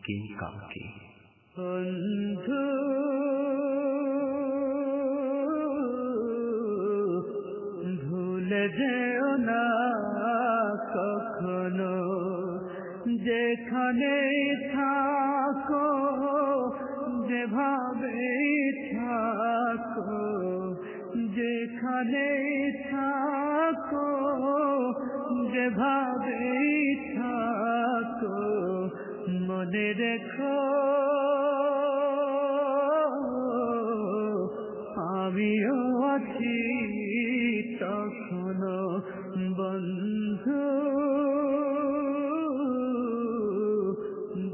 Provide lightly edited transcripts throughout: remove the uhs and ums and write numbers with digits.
কে কাকে। বন্ধু ভুলে যেও না কখনো, যেখানে থাকো যেভাবে থাকো, যেখানে থাকো যেভাবে থাকো, মনে রেখো আমিও আছি তখনো। বন্ধু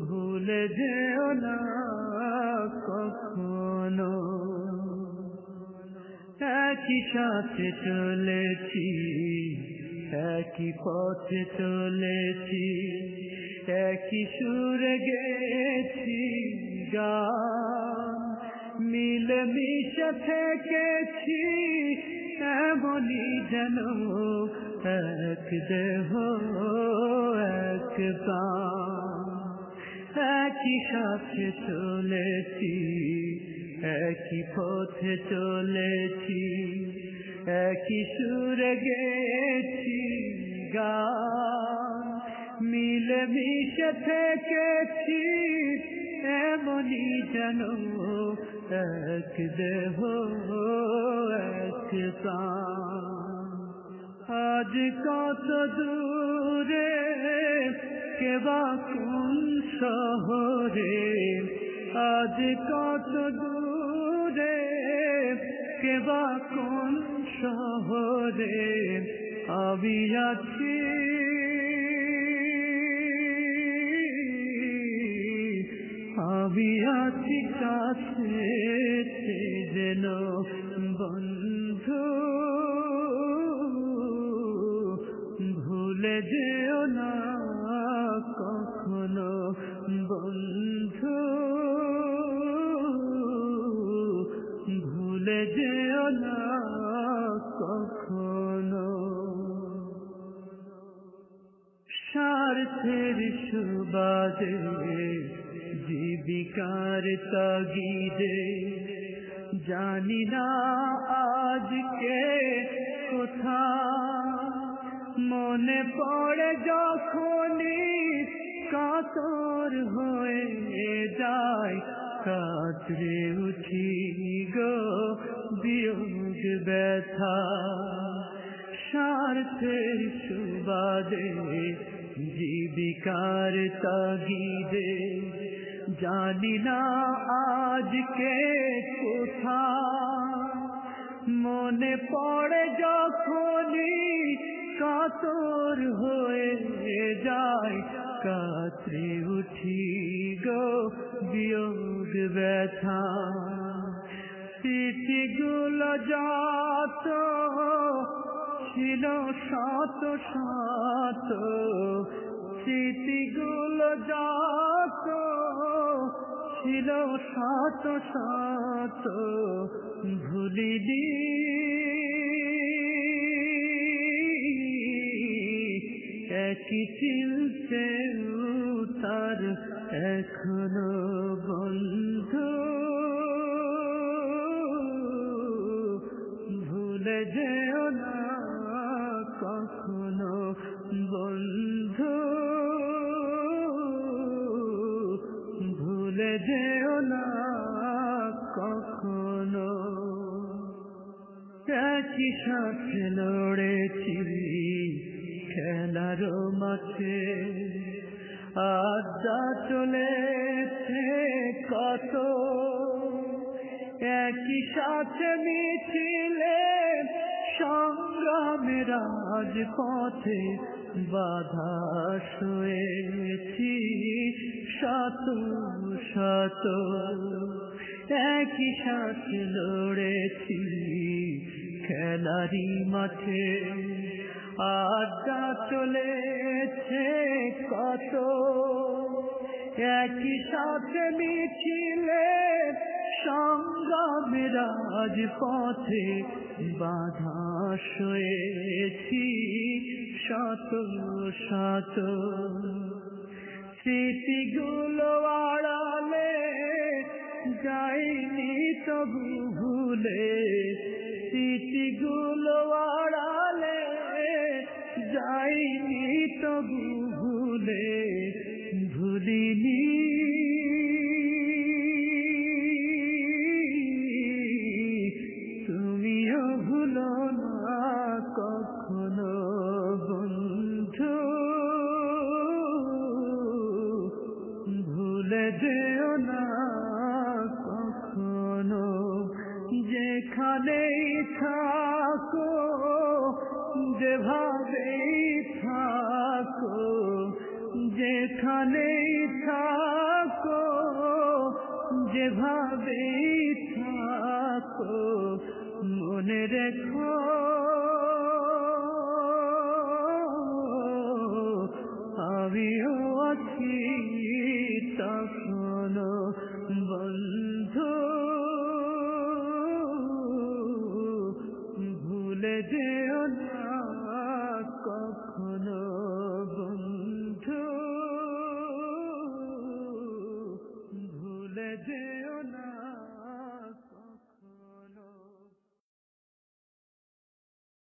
ভুলে যেও না কখনো। একই সাথে চলেছি, একই পথে চলেছি, একই সুরে গেছি গান, মিলে মিশে থেকেছি এমনই যেন এক দেহ এক প্রাণ। একই সাথে চলেছি, একই পথে চলেছি, একই সুরে গেছি গান, মিলে মিশে থেকেছি এমনই যেন এক দেহ এক প্রাণ। আজ কত দূরে কেবা কোন শহরে, আজ কত দূরে কেবা কোন শহরে, আমি আছি আমি আছি কাছে যেন। বন্ধু ভুলে যেও না কখনো, বন্ধু ভুলে যেও না কখনো। স্বার্থের সুবাদে জীবিকার তাগিদে জানি না আজকে কোথায়, মনে পড়ে যখনই কাতর হয়ে যায়, কাতরে উঠি গো বিয়োগ ব্যথা। স্বার্থের সুবাদে জীবিকার তাগিদে জানি না আজকে কোথায়, মনে পড়ে যখনই কাতর হয়ে যায়, কাতরে উঠি গো বিয়োগ ব্যথা। স্মৃতিগুলো যত ছিল শত শত, স্মৃতিগুলো যত ছিল শত শত, ভুলিনি একই চিলতে তার এখনো। বন্ধু ভুলে যেও না কখনো, বন্ধু ভুলে যেও না কখনো। একই সাথে লড়েছি খেলার মাঠে, আড্ডা চলেছে কত, একই সাথে মিছিলে সংগ্রামের রাজপথে বাধা সয়েছি শত শত। একই সাথে লড়েছি খেলারি মাঠে, আড্ডা চলেছে কত, একই সাথে মিছিলে সংগ্রামের রাজপথে বাধা সয়েছি শত শত। স্মৃতিগুলো তবু ভুলে স্মৃতিগুলো আড়ালে যাইনি তবু ভুলে ভুলিনি তুমিও ভুলো না কখনো বন্ধু ভুলে যেও না কখনো যেখানেই থাকো যেভাবেই থাকো যেখানেই থাকো যেভাবেই থাকো মনে রেখো আমিও আছি তখনো বন্ধু ভুলে যেও না কখনো বন্ধু ভুলে যেও না।